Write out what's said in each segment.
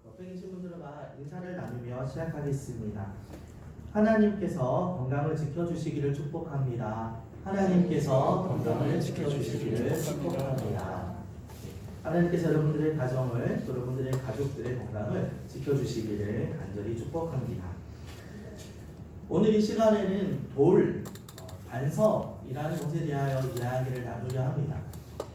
옆에 계신 분들과 인사를 나누며 시작하겠습니다. 하나님께서 건강을 지켜주시기를 축복합니다. 하나님께서 건강을 지켜주시기를 축복합니다. 하나님께서 여러분들의 가정을, 여러분들의 가족들의 건강을 지켜주시기를 간절히 축복합니다. 오늘 이 시간에는 돌, 반석이라는 것에 대하여 이야기를 나누려 합니다.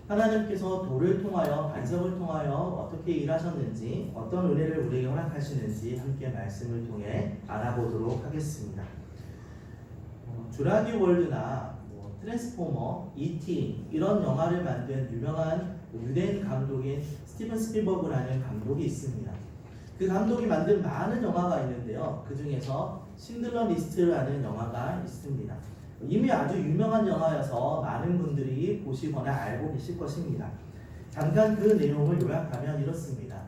하나님께서 돌을 통하여, 반석을 통하여 어떻게 일하셨는지, 어떤 은혜를 우리에게 허락하시는지 함께 말씀을 통해 알아보도록 하겠습니다. 주라기 월드나 트랜스포머, E.T. 이런 영화를 만든 유명한 유대인 감독인 스티븐 스필버그라는 감독이 있습니다. 그 감독이 만든 많은 영화가 있는데요. 그 중에서 신들러 리스트라는 영화가 있습니다. 이미 아주 유명한 영화여서 많은 분들이 보시거나 알고 계실 것입니다. 잠깐 그 내용을 요약하면 이렇습니다.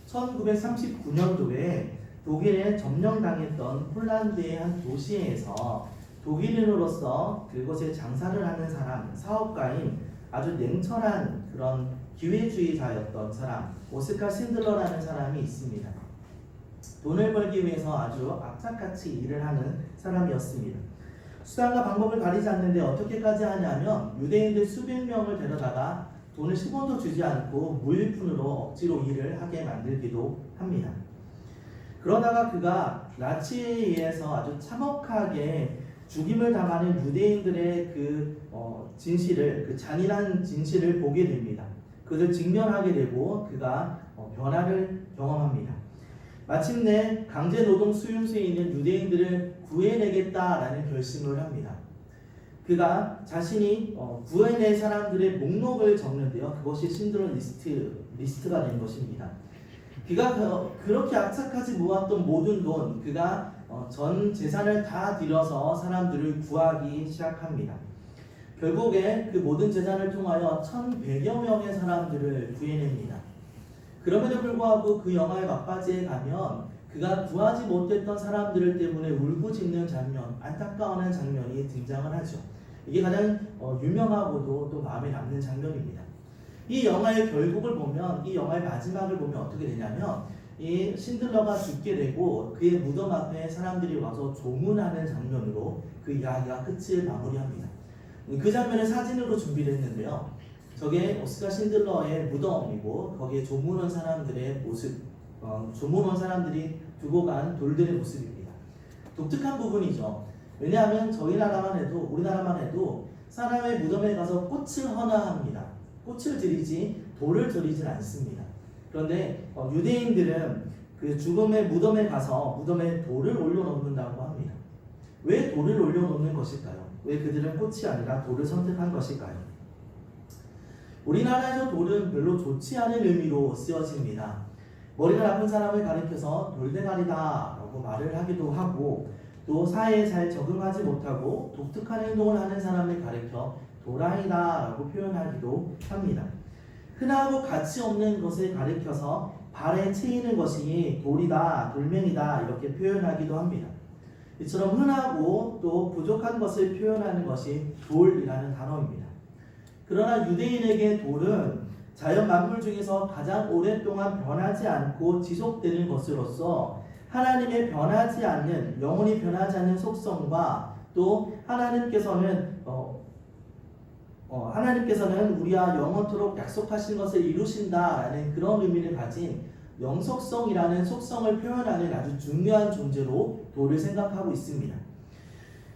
1939년도에 독일에 점령당했던 폴란드의 한 도시에서 독일인으로서 그곳에 장사를 하는 사람, 사업가인 아주 냉철한 그런 기회주의자였던 사람, 오스카 신들러라는 사람이 있습니다. 돈을 벌기 위해서 아주 악착같이 일을 하는 사람이었습니다. 수단과 방법을 가리지 않는데 어떻게까지 하냐면 유대인들 수백 명을 데려다가 돈을 10원도 주지 않고 무일푼으로 억지로 일을 하게 만들기도 합니다. 그러다가 그가 나치에 의해서 아주 참혹하게 죽임을 당하는 유대인들의 진실을, 그 잔인한 진실을 보게 됩니다. 그것을 직면하게 되고 그가 변화를 경험합니다. 마침내 강제노동 수용소에 있는 유대인들을 구해내겠다라는 결심을 합니다. 그가 자신이 구해낼 사람들의 목록을 적는데요. 그것이 신들러 리스트가 된 것입니다. 그가 그렇게 악착같이 모았던 모든 돈, 그가 전 재산을 다 들여서 사람들을 구하기 시작합니다. 결국에 그 모든 재산을 통하여 1,100여 명의 사람들을 구해냅니다. 그럼에도 불구하고 그 영화의 막바지에 가면 그가 구하지 못했던 사람들 때문에 울부짖는 장면, 안타까워하는 장면이 등장을 하죠. 이게 가장 유명하고도 또 마음에 남는 장면입니다. 이 영화의 결국을 보면, 이 영화의 마지막을 보면 어떻게 되냐면 이 신들러가 죽게 되고 그의 무덤 앞에 사람들이 와서 조문하는 장면으로 그 이야기가 끝을 마무리합니다. 그 장면을 사진으로 준비를 했는데요. 저게 오스카 신들러의 무덤이고 거기에 조문 온 사람들의 모습, 조문 온 사람들이 두고 간 돌들의 모습입니다. 독특한 부분이죠. 왜냐하면 저희 나라만 해도, 우리나라만 해도 사람의 무덤에 가서 꽃을 헌화합니다. 꽃을 드리지 돌을 드리진 않습니다. 그런데 유대인들은 그 죽음의 무덤에 가서 무덤에 돌을 올려놓는다고 합니다. 왜 돌을 올려놓는 것일까요? 왜 그들은 꽃이 아니라 돌을 선택한 것일까요? 우리나라에서 돌은 별로 좋지 않은 의미로 쓰여집니다. 머리가 나쁜 사람을 가리켜서 돌대가리다 라고 말을 하기도 하고, 또 사회에 잘 적응하지 못하고 독특한 행동을 하는 사람을 가리켜 도라이다 라고 표현하기도 합니다. 흔하고 가치 없는 것을 가리켜서 발에 채이는 것이 돌이다, 돌멩이다 이렇게 표현하기도 합니다. 이처럼 흔하고 또 부족한 것을 표현하는 것이 돌이라는 단어입니다. 그러나 유대인에게 돌은 자연 만물 중에서 가장 오랫동안 변하지 않고 지속되는 것으로서 하나님의 변하지 않는, 영원히 변하지 않는 속성과 또 하나님께서는 우리와 영원토록 약속하신 것을 이루신다라는 그런 의미를 가진 영속성이라는 속성을 표현하는 아주 중요한 존재로 돌을 생각하고 있습니다.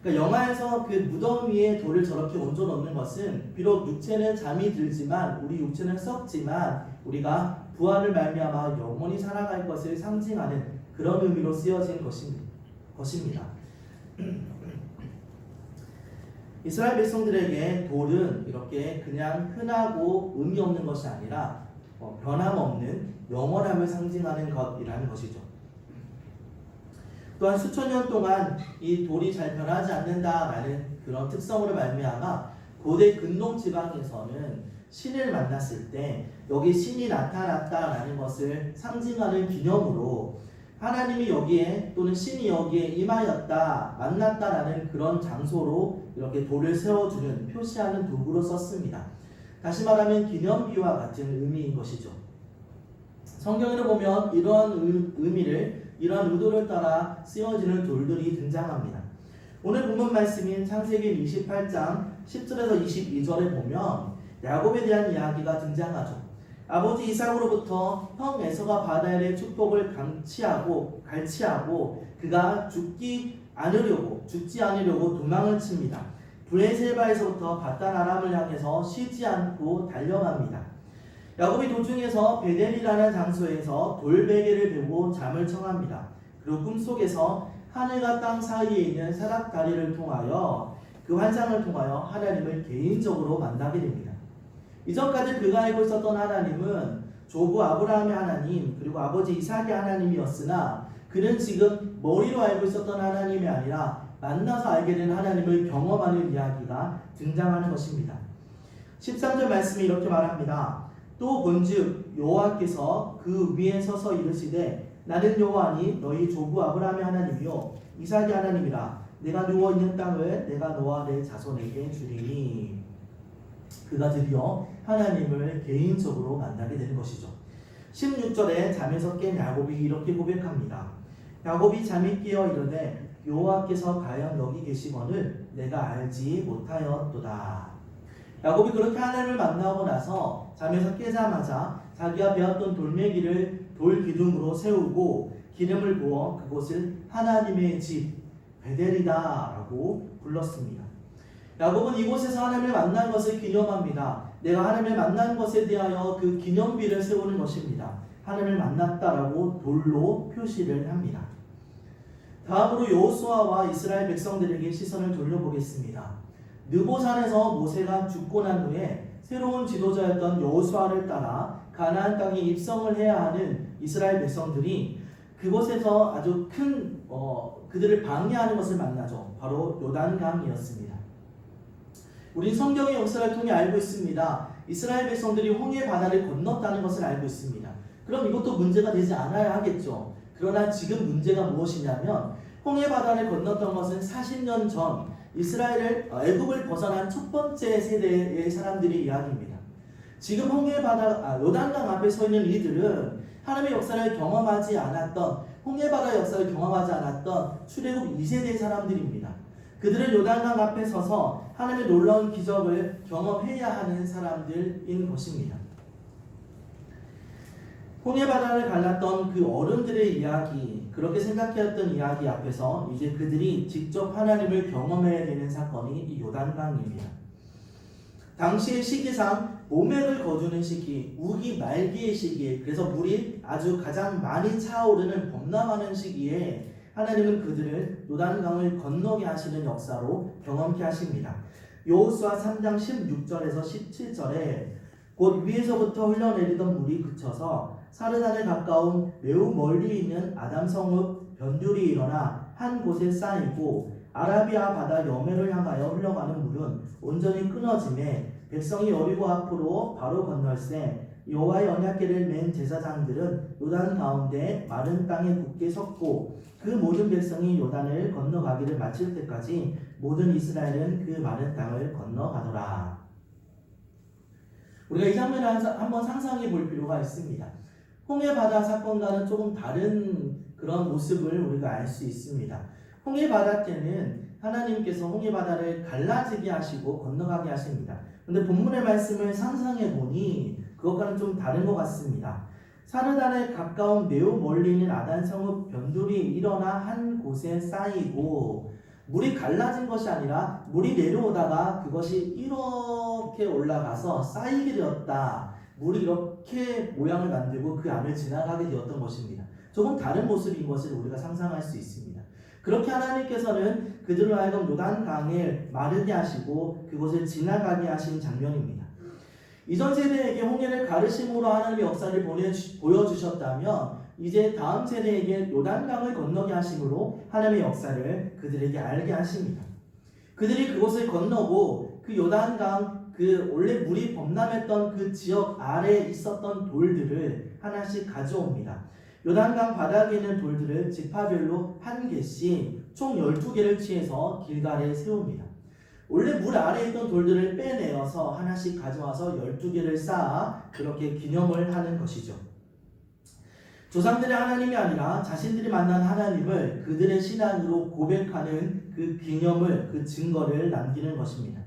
그러니까 영화에서 그 무덤 위에 돌을 저렇게 얹어 놓는 것은 비록 육체는 잠이 들지만, 우리 육체는 썩지만 우리가 부활을 말미암아 영원히 살아갈 것을 상징하는 그런 의미로 쓰여진 것입니다. 이스라엘 백성들에게 돌은 이렇게 그냥 흔하고 의미 없는 것이 아니라 변함없는 영원함을 상징하는 것이라는 것이죠. 또한 수천 년 동안 이 돌이 잘 변하지 않는다라는 그런 특성으로 말미암아 고대 근동 지방에서는 신을 만났을 때 여기 신이 나타났다라는 것을 상징하는 기념으로 하나님이 여기에 또는 신이 여기에 임하였다, 만났다라는 그런 장소로 이렇게 돌을 세워주는, 표시하는 도구로 썼습니다. 다시 말하면 기념비와 같은 의미인 것이죠. 성경에는 보면 이러한 의미를, 이러한 의도를 따라 쓰여지는 돌들이 등장합니다. 오늘 본문 말씀인 창세기 28장 10절에서 22절에 보면 야곱에 대한 이야기가 등장하죠. 아버지 이삭으로부터 형 에서가 받아야 할 축복을 갈취하고 그가 죽지 않으려고 도망을 칩니다. 브레셀바에서부터 바단 아람을 향해서 쉬지 않고 달려갑니다. 야곱이 도중에서 베델이라는 장소에서 돌베개를 베고 잠을 청합니다. 그리고 꿈속에서 하늘과 땅 사이에 있는 사닥다리를 통하여 그 환상을 통하여 하나님을 개인적으로 만나게 됩니다. 이전까지 그가 알고 있었던 하나님은 조부 아브라함의 하나님 그리고 아버지 이삭의 하나님이었으나 그는 지금 머리로 알고 있었던 하나님이 아니라 만나서 알게 된 하나님을 경험하는 이야기가 등장하는 것입니다. 13절 말씀이 이렇게 말합니다. 또 본즉 여호와께서 그 위에 서서 이르시되 나는 여호와니 너희 조부 아브라함의 하나님이요 이삭의 하나님이라. 내가 누워 있는 땅을 내가 너와 내 자손에게 주리니. 그가 드디어 하나님을 개인적으로 만나게 되는 것이죠. 16절에 잠에서 깬 야곱이 이렇게 고백합니다. 야곱이 잠이 깨어 이르되 여호와께서 과연 여기 계시거늘 내가 알지 못하였도다. 야곱이 그렇게 하나님을 만나고 나서 잠에서 깨자마자 자기가 배웠던 돌메기를 돌 기둥으로 세우고 기름을 부어 그곳을 하나님의 집 베델이다 라고 불렀습니다. 야곱은 이곳에서 하나님을 만난 것을 기념합니다. 내가 하나님을 만난 것에 대하여 그 기념비를 세우는 것입니다. 하나님을 만났다라고 돌로 표시를 합니다. 다음으로 여호수아와 이스라엘 백성들에게 시선을 돌려보겠습니다. 느보산에서 모세가 죽고 난 후에 새로운 지도자였던 여호수아를 따라 가나안 땅에 입성을 해야 하는 이스라엘 백성들이 그곳에서 아주 큰 그들을 방해하는 것을 만나죠. 바로 요단강이었습니다. 우리 성경의 역사를 통해 알고 있습니다. 이스라엘 백성들이 홍해 바다를 건넜다는 것을 알고 있습니다. 그럼 이것도 문제가 되지 않아야 하겠죠. 그러나 지금 문제가 무엇이냐면 홍해 바다를 건넜던 것은 40년 전 이스라엘을 애굽을 벗어난 첫 번째 세대의 사람들의 이야기입니다. 지금 홍해 바다 요단강 앞에 서 있는 이들은 하나님의 역사를 경험하지 않았던 홍해 바다 역사를 경험하지 않았던 출애굽 2세대 사람들입니다. 그들은 요단강 앞에 서서 하나님의 놀라운 기적을 경험해야 하는 사람들인 것입니다. 홍해 바다를 갈랐던 그 어른들의 이야기, 그렇게 생각했던 이야기 앞에서 이제 그들이 직접 하나님을 경험해야 되는 사건이 이 요단강입니다. 당시의 시기상 모맥을 거두는 시기, 우기 말기의 시기에, 그래서 물이 아주 가장 많이 차오르는 범람하는 시기에 하나님은 그들을 요단강을 건너게 하시는 역사로 경험케 하십니다. 여호수아 3장 16절에서 17절에 곧 위에서부터 흘러내리던 물이 그쳐서 사르단에 가까운 매우 멀리 있는 아담 성읍 변두리 일어나 한 곳에 쌓이고 아라비아 바다 여매를 향하여 흘러가는 물은 온전히 끊어짐에 백성이 여리고 앞으로 바로 건널세 여호와의 언약궤를 맨 제사장들은 요단 가운데 마른 땅에 굳게 섰고 그 모든 백성이 요단을 건너가기를 마칠 때까지 모든 이스라엘은 그 마른 땅을 건너가더라. 우리가 이 장면을 한번 상상해 볼 필요가 있습니다. 홍해 바다 사건과는 조금 다른 그런 모습을 우리가 알 수 있습니다. 홍해 바다 때는 하나님께서 홍해 바다를 갈라지게 하시고 건너가게 하십니다. 그런데 본문의 말씀을 상상해 보니 그것과는 좀 다른 것 같습니다. 사르단에 가까운 매우 멀리 있는 아단 성읍 변두리 일어나 한 곳에 쌓이고 물이 갈라진 것이 아니라 물이 내려오다가 그것이 이렇게 올라가서 쌓이게 되었다. 물이 이렇게 모양을 만들고 그 안을 지나가게 되었던 것입니다. 조금 다른 모습인 것을 우리가 상상할 수 있습니다. 그렇게 하나님께서는 그들로 하여금 요단강을 마르게 하시고 그곳을 지나가게 하신 장면입니다. 이전 세대에게 홍해를 가르심으로 하나님의 역사를 보여주셨다면 이제 다음 세대에게 요단강을 건너게 하심으로 하나님의 역사를 그들에게 알게 하십니다. 그들이 그곳을 건너고 그 요단강 그 원래 물이 범람했던 그 지역 아래에 있었던 돌들을 하나씩 가져옵니다. 요단강 바닥에 있는 돌들을 지파별로 한 개씩 총 12개를 취해서 길갈에 세웁니다. 원래 물 아래에 있던 돌들을 빼내어서 하나씩 가져와서 12개를 쌓아 그렇게 기념을 하는 것이죠. 조상들의 하나님이 아니라 자신들이 만난 하나님을 그들의 신앙으로 고백하는 그 기념을, 그 증거를 남기는 것입니다.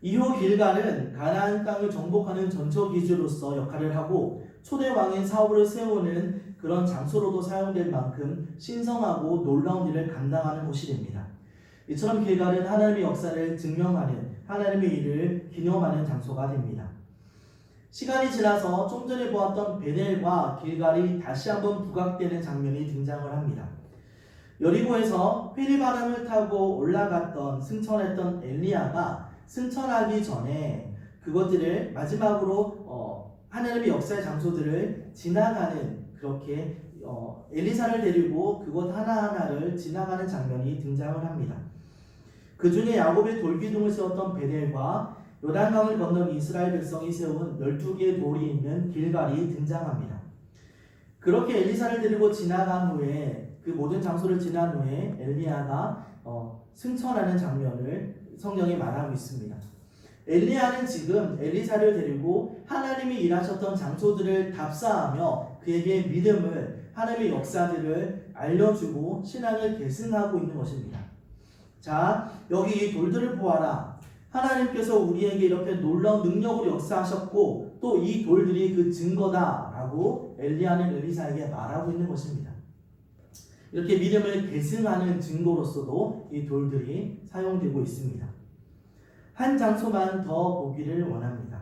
이후 길갈은 가나안 땅을 정복하는 전초기지로서 역할을 하고 초대 왕인 사울을 세우는 그런 장소로도 사용될 만큼 신성하고 놀라운 일을 감당하는 곳이 됩니다. 이처럼 길갈은 하나님의 역사를 증명하는, 하나님의 일을 기념하는 장소가 됩니다. 시간이 지나서 좀 전에 보았던 베델과 길갈이 다시 한번 부각되는 장면이 등장을 합니다. 여리고에서 회리바람을 타고 올라갔던, 승천했던 엘리야가 승천하기 전에 그것들을 마지막으로 하나님의 역사의 장소들을 지나가는, 그렇게 엘리사를 데리고 그곳 하나하나를 지나가는 장면이 등장을 합니다. 그 중에 야곱의 돌기둥을 세웠던 베델과 요단강을 건넌 이스라엘 백성이 세운 12개의 돌이 있는 길갈이 등장합니다. 그렇게 엘리사를 데리고 지나간 후에, 그 모든 장소를 지난 후에 엘리야가 승천하는 장면을 성경에 말하고 있습니다. 엘리야는 지금 엘리사를 데리고 하나님이 일하셨던 장소들을 답사하며 그에게 믿음을, 하나님의 역사들을 알려주고 신앙을 계승하고 있는 것입니다. 자, 여기 이 돌들을 보아라. 하나님께서 우리에게 이렇게 놀라운 능력으로 역사하셨고 또 이 돌들이 그 증거다라고 엘리야는 엘리사에게 말하고 있는 것입니다. 이렇게 믿음을 계승하는 증거로서도 이 돌들이 사용되고 있습니다. 한 장소만 더 보기를 원합니다.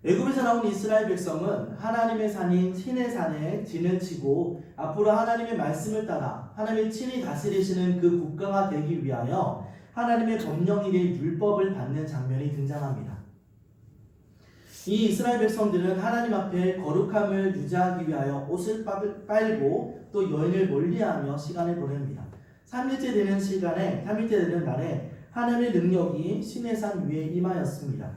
애굽에서 나온 이스라엘 백성은 하나님의 산인 시내산에 진을 치고 앞으로 하나님의 말씀을 따라 하나님이 친히 다스리시는 그 국가가 되기 위하여 하나님의 법령이된 율법을 받는 장면이 등장합니다. 이 이스라엘 백성들은 하나님 앞에 거룩함을 유지하기 위하여 옷을 빨고 또 여인을 멀리하며 시간을 보냅니다. 3일째 되는 시간에, 3일째 되는 날에 하나님의 능력이 시내산 위에 임하였습니다.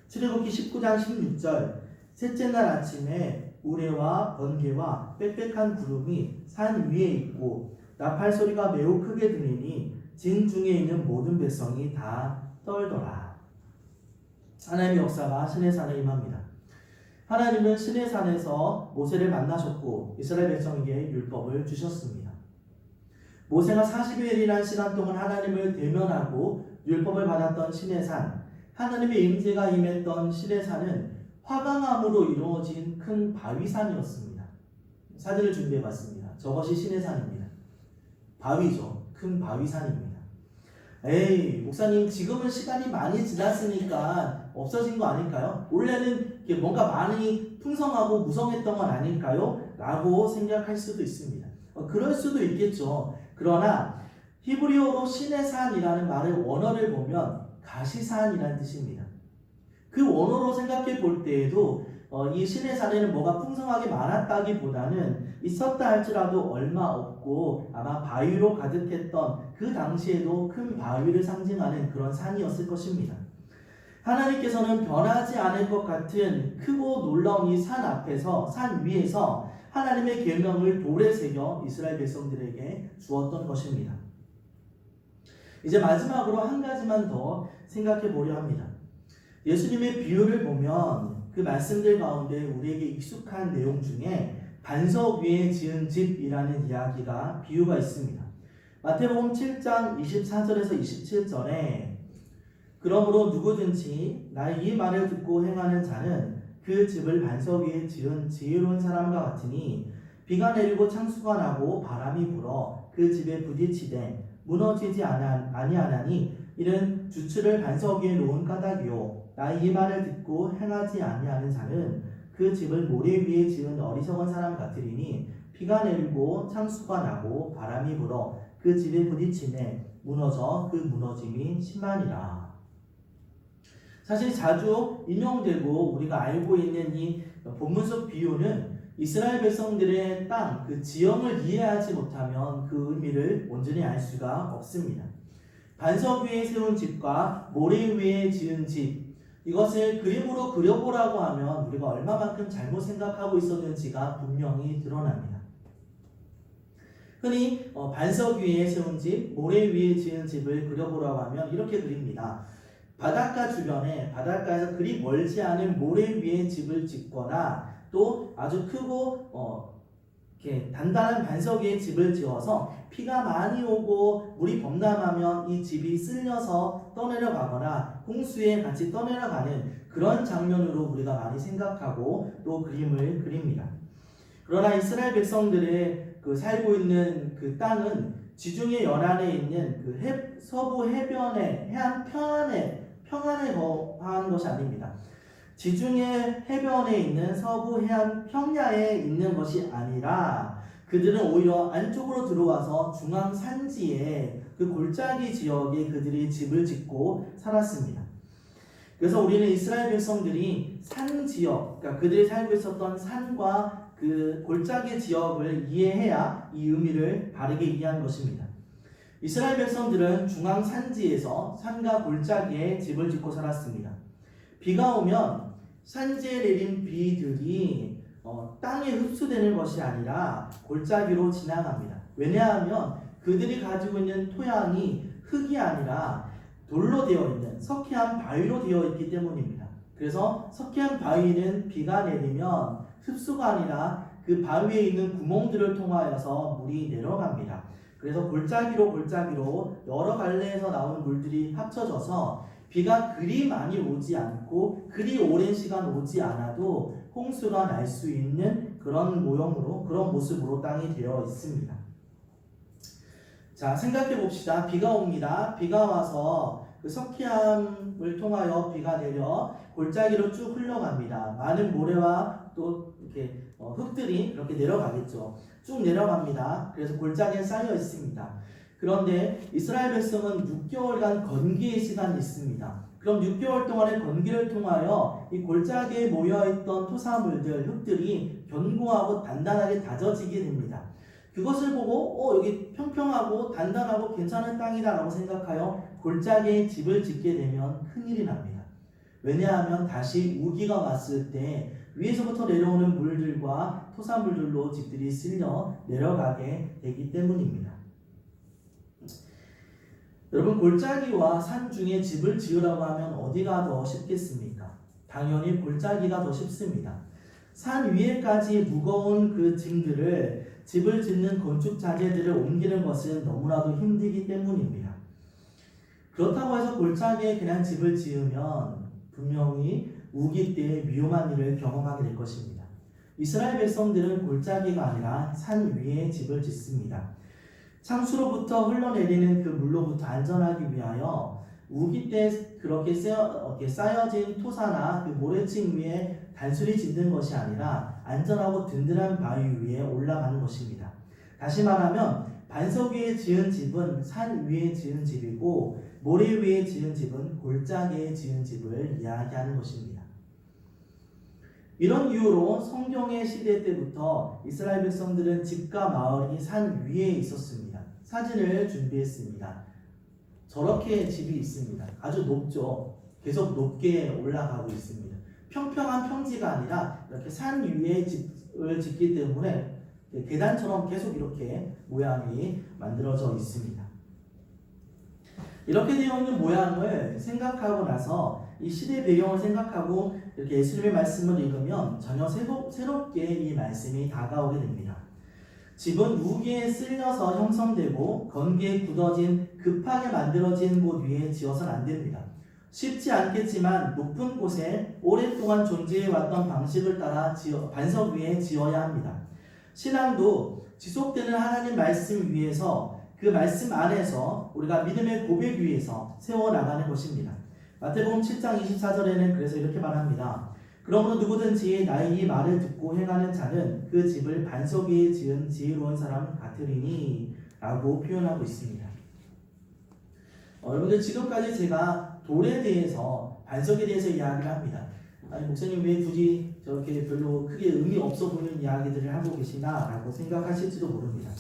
출애굽기 19장 16절, 셋째 날 아침에 우레와 번개와 빽빽한 구름이 산 위에 있고 나팔 소리가 매우 크게 들리니 진 중에 있는 모든 백성이 다 떨더라. 하나님의 역사가 시내산에 임합니다. 하나님은 시내산에서 모세를 만나셨고 이스라엘 백성에게 율법을 주셨습니다. 모세가 40일이라는 시간 동안 하나님을 대면하고 율법을 받았던 시내산, 하나님의 임재가 임했던 시내산은 화강암으로 이루어진 큰 바위산이었습니다. 사진을 준비해봤습니다. 저것이 시내산입니다. 바위죠. 큰 바위산입니다. 에이, 목사님 지금은 시간이 많이 지났으니까 없어진 거 아닐까요? 원래는 뭔가 많이 풍성하고 무성했던 건 아닐까요? 라고 생각할 수도 있습니다. 그럴 수도 있겠죠. 그러나 히브리어로 시내산이라는 말의 원어를 보면 가시산이라는 뜻입니다. 그 원어로 생각해 볼 때에도 이 시내산에는 뭐가 풍성하게 많았다기보다는 있었다 할지라도 얼마 없고 아마 바위로 가득했던 그 당시에도 큰 바위를 상징하는 그런 산이었을 것입니다. 하나님께서는 변하지 않을 것 같은 크고 놀라운 이 산 앞에서, 산 위에서 하나님의 계명을 돌에 새겨 이스라엘 백성들에게 주었던 것입니다. 이제 마지막으로 한 가지만 더 생각해 보려 합니다. 예수님의 비유를 보면 그 말씀들 가운데 우리에게 익숙한 내용 중에 반석 위에 지은 집이라는 이야기가, 비유가 있습니다. 마태복음 7장 24절에서 27절에 그러므로 누구든지 나의 이 말을 듣고 행하는 자는 그 집을 반석 위에 지은 지혜로운 사람과 같으니 비가 내리고 창수가 나고 바람이 불어 그 집에 부딪히되 무너지지 아니하나니 이는 주추를 반석 위에 놓은 까닭이요 나의 이 말을 듣고 행하지 아니하는 자는 그 집을 모래 위에 지은 어리석은 사람 같으리니 비가 내리고 창수가 나고 바람이 불어 그 집에 부딪히매 무너져 그 무너짐이 심하니라. 사실 자주 인용되고 우리가 알고 있는 이 본문 속 비유는 이스라엘 백성들의 땅, 그 지형을 이해하지 못하면 그 의미를 온전히 알 수가 없습니다. 반석 위에 세운 집과 모래 위에 지은 집, 이것을 그림으로 그려보라고 하면 우리가 얼마만큼 잘못 생각하고 있었는지가 분명히 드러납니다. 흔히 반석 위에 세운 집, 모래 위에 지은 집을 그려보라고 하면 이렇게 그립니다. 바닷가 주변에, 바닷가에서 그리 멀지 않은 모래 위에 집을 짓거나 또 아주 크고 이렇게 단단한 반석 위에 집을 지어서 비가 많이 오고 물이 범람하면 이 집이 쓸려서 떠내려가거나 홍수에 같이 떠내려가는 그런 장면으로 우리가 많이 생각하고 또 그림을 그립니다. 그러나 이스라엘 백성들의 살고 있는 그 땅은 지중해 연안에 있는 서부 해변의 해안 평안에 거한 것이 아닙니다. 지중해 해변에 있는 서부 해안 평야에 있는 것이 아니라 그들은 오히려 안쪽으로 들어와서 중앙 산지에 그 골짜기 지역에 그들이 집을 짓고 살았습니다. 그래서 우리는 이스라엘 백성들이 산 지역, 그러니까 그들이 살고 있었던 산과 그 골짜기 지역을 이해해야 이 의미를 바르게 이해한 것입니다. 이스라엘 백성들은 중앙 산지에서 산과 골짜기에 집을 짓고 살았습니다. 비가 오면 산지에 내린 비들이 땅에 흡수되는 것이 아니라 골짜기로 지나갑니다. 왜냐하면 그들이 가지고 있는 토양이 흙이 아니라 돌로 되어 있는 석회암 바위로 되어 있기 때문입니다. 그래서 석회암 바위는 비가 내리면 흡수가 아니라 그 바위에 있는 구멍들을 통하여서 물이 내려갑니다. 그래서 골짜기로 여러 갈래에서 나오는 물들이 합쳐져서 비가 그리 많이 오지 않고 그리 오랜 시간 오지 않아도 홍수가 날 수 있는 그런 모형으로, 그런 모습으로 땅이 되어 있습니다. 자, 생각해 봅시다. 비가 옵니다. 비가 와서 그 석회암을 통하여 비가 내려 골짜기로 쭉 흘러갑니다. 많은 모래와 또 이렇게 흙들이 이렇게 내려가겠죠. 쭉 내려갑니다. 그래서 골짜기에 쌓여 있습니다. 그런데 이스라엘 백성은 6개월간 건기의 시간이 있습니다. 그럼 6개월 동안의 건기를 통하여 이 골짜기에 모여있던 토사물들, 흙들이 견고하고 단단하게 다져지게 됩니다. 그것을 보고 여기 평평하고 단단하고 괜찮은 땅이다 라고 생각하여 골짜기에 집을 짓게 되면 큰일이 납니다. 왜냐하면 다시 우기가 왔을 때 위에서부터 내려오는 물들과 토사물들로 집들이 쓸려 내려가게 되기 때문입니다. 여러분, 골짜기와 산 중에 집을 지으라고 하면 어디가 더 쉽겠습니까? 당연히 골짜기가 더 쉽습니다. 산 위에까지 무거운 그 짐들을, 집을 짓는 건축 자재들을 옮기는 것은 너무나도 힘들기 때문입니다. 그렇다고 해서 골짜기에 그냥 집을 지으면 분명히 우기 때 위험한 일을 경험하게 될 것입니다. 이스라엘 백성들은 골짜기가 아니라 산 위에 집을 짓습니다. 창수로부터 흘러내리는 그 물로부터 안전하기 위하여 우기 때 그렇게 쌓여진 토사나 그 모래층 위에 단순히 짓는 것이 아니라 안전하고 든든한 바위 위에 올라가는 것입니다. 다시 말하면 반석 위에 지은 집은 산 위에 지은 집이고 모래 위에 지은 집은 골짜기에 지은 집을 이야기하는 것입니다. 이런 이유로 성경의 시대 때부터 이스라엘 백성들은 집과 마을이 산 위에 있었습니다. 사진을 준비했습니다. 저렇게 집이 있습니다. 아주 높죠. 계속 높게 올라가고 있습니다. 평평한 평지가 아니라 이렇게 산 위에 집을 짓기 때문에 계단처럼 계속 이렇게 모양이 만들어져 있습니다. 이렇게 되어 있는 모양을 생각하고 나서 이 시대 배경을 생각하고 이렇게 예수님의 말씀을 읽으면 전혀 새롭게 이 말씀이 다가오게 됩니다. 집은 우기에 쓸려서 형성되고 건기에 굳어진 급하게 만들어진 곳 위에 지어서는 안 됩니다. 쉽지 않겠지만 높은 곳에 오랫동안 존재해왔던 방식을 따라 반석 위에 지어야 합니다. 신앙도 지속되는 하나님 말씀 위에서, 그 말씀 안에서 우리가 믿음의 고백 위에서 세워나가는 것입니다. 마태복음 7장 24절에는 그래서 이렇게 말합니다. 그러므로 누구든지 나의 이 말을 듣고 행하는 자는 그 집을 반석 위에 지은 지혜로운 사람 같으리니 라고 표현하고 있습니다. 여러분들, 지금까지 제가 돌에 대해서, 반석에 대해서 이야기를 합니다. 아니, 목사님 왜 굳이 저렇게 별로 크게 의미 없어 보이는 이야기들을 하고 계시나 라고 생각하실지도 모릅니다.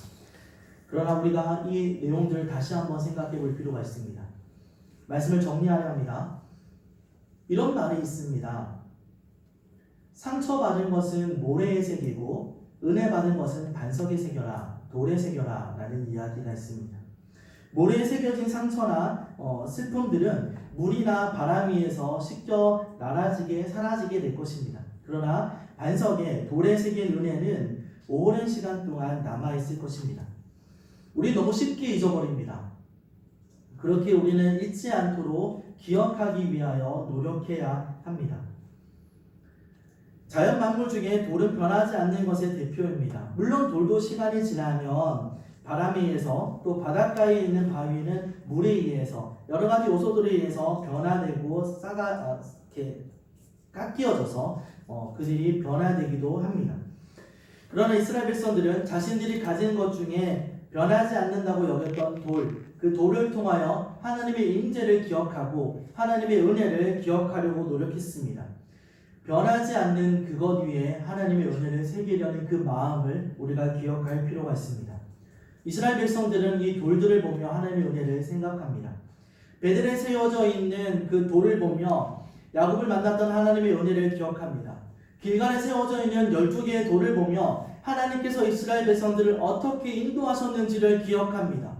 그러나 우리가 이 내용들을 다시 한번 생각해 볼 필요가 있습니다. 말씀을 정리하려 합니다. 이런 말이 있습니다. 상처받은 것은 모래에 새기고 은혜 받은 것은 반석에 새겨라, 돌에 새겨라 라는 이야기가 있습니다. 모래에 새겨진 상처나 슬픔들은 물이나 바람 위에서 씻겨 사라지게 될 것입니다. 그러나 반석에 돌에 새긴 은혜는 오랜 시간 동안 남아있을 것입니다. 우리 너무 쉽게 잊어버립니다. 그렇게 우리는 잊지 않도록 기억하기 위하여 노력해야 합니다. 자연 만물 중에 돌은 변하지 않는 것의 대표입니다. 물론 돌도 시간이 지나면 바람에 의해서 또 바닷가에 있는 바위는 물에 의해서 여러 가지 요소들에 의해서 변화되고 이렇게 깎여져서 그들이 변화되기도 합니다. 그러나 이스라엘 백성들은 자신들이 가진 것 중에 변하지 않는다고 여겼던 그 돌을 통하여 하나님의 임재를 기억하고 하나님의 은혜를 기억하려고 노력했습니다. 변하지 않는 그것 위에 하나님의 은혜를 새기려는 그 마음을 우리가 기억할 필요가 있습니다. 이스라엘 백성들은 이 돌들을 보며 하나님의 은혜를 생각합니다. 베들에 세워져 있는 그 돌을 보며 야곱을 만났던 하나님의 은혜를 기억합니다. 길갈에 세워져 있는 12개의 돌을 보며 하나님께서 이스라엘 백성들을 어떻게 인도하셨는지를 기억합니다.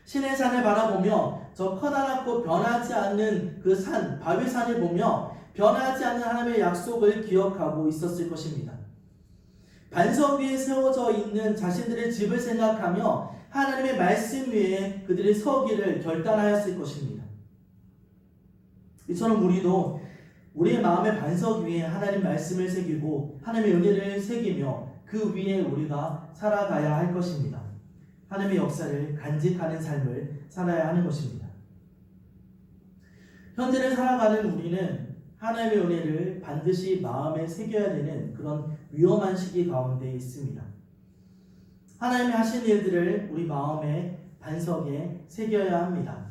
신의 산을 바라보며 저 커다랗고 변하지 않는 그 산, 바위산을 보며 변하지 않는 하나님의 약속을 기억하고 있었을 것입니다. 반석 위에 세워져 있는 자신들의 집을 생각하며 하나님의 말씀 위에 그들이 서기를 결단하였을 것입니다. 이처럼 우리도 우리의 마음의 반석 위에 하나님 말씀을 새기고 하나님의 은혜를 새기며 그 위에 우리가 살아가야 할 것입니다. 하나님의 역사를 간직하는 삶을 살아야 하는 것입니다. 현재를 살아가는 우리는 하나님의 은혜를 반드시 마음에 새겨야 되는 그런 위험한 시기 가운데 있습니다. 하나님이 하신 일들을 우리 마음의 반석에 새겨야 합니다.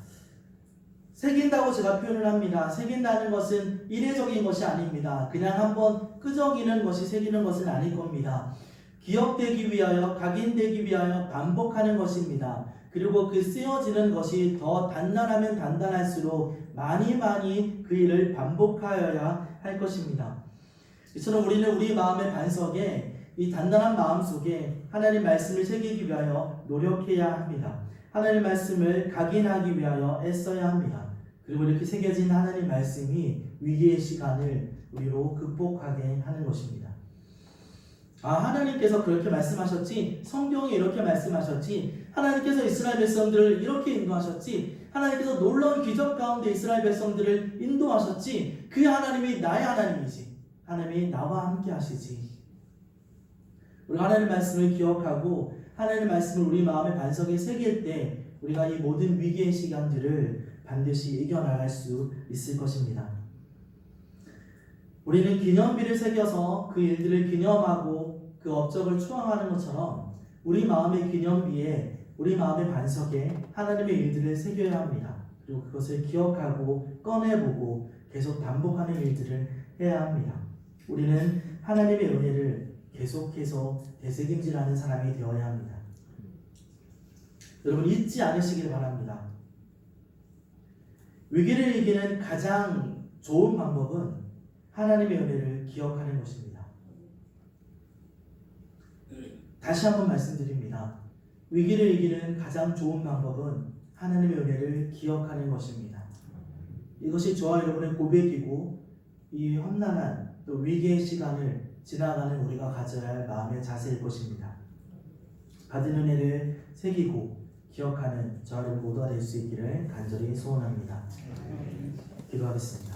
새긴다고 제가 표현을 합니다. 새긴다는 것은 이례적인 것이 아닙니다. 그냥 한번 끄적이는 것이 새기는 것은 아닐 겁니다. 기억되기 위하여, 각인되기 위하여 반복하는 것입니다. 그리고 그 쓰여지는 것이 더 단단하면 단단할수록 많이 그 일을 반복하여야 할 것입니다. 이처럼 우리는 우리 마음의 반석에 이 단단한 마음 속에 하나님 말씀을 새기기 위하여 노력해야 합니다. 하나님 말씀을 각인하기 위하여 애써야 합니다. 그리고 이렇게 새겨진 하나님 말씀이 위기의 시간을 우리로 극복하게 하는 것입니다. 하나님께서 그렇게 말씀하셨지, 성경이 이렇게 말씀하셨지, 하나님께서 이스라엘 백성들을 이렇게 인도하셨지, 하나님께서 놀라운 기적 가운데 이스라엘 백성들을 인도하셨지, 그 하나님이 나의 하나님이지, 하나님이 나와 함께 하시지. 우리가 하나님 말씀을 기억하고 하나님 말씀을 우리 마음의 반석에 새길 때 우리가 이 모든 위기의 시간들을 반드시 이겨나갈 수 있을 것입니다. 우리는 기념비를 새겨서 그 일들을 기념하고 그 업적을 추앙하는 것처럼 우리 마음의 기념비에, 우리 마음의 반석에 하나님의 일들을 새겨야 합니다. 그리고 그것을 기억하고 꺼내보고 계속 반복하는 일들을 해야 합니다. 우리는 하나님의 은혜를 계속해서 되새김질하는 사람이 되어야 합니다. 여러분, 잊지 않으시길 바랍니다. 위기를 이기는 가장 좋은 방법은 하나님의 은혜를 기억하는 것입니다. 다시 한번 말씀드립니다. 위기를 이기는 가장 좋은 방법은 하나님의 은혜를 기억하는 것입니다. 이것이 저와 여러분의 고백이고 이 험난한 또 위기의 시간을 지나가는 우리가 가져야 할 마음의 자세일 것입니다. 받은 은혜를 새기고 기억하는 저와 여러분 모두가 될 수 있기를 간절히 소원합니다. 기도하겠습니다.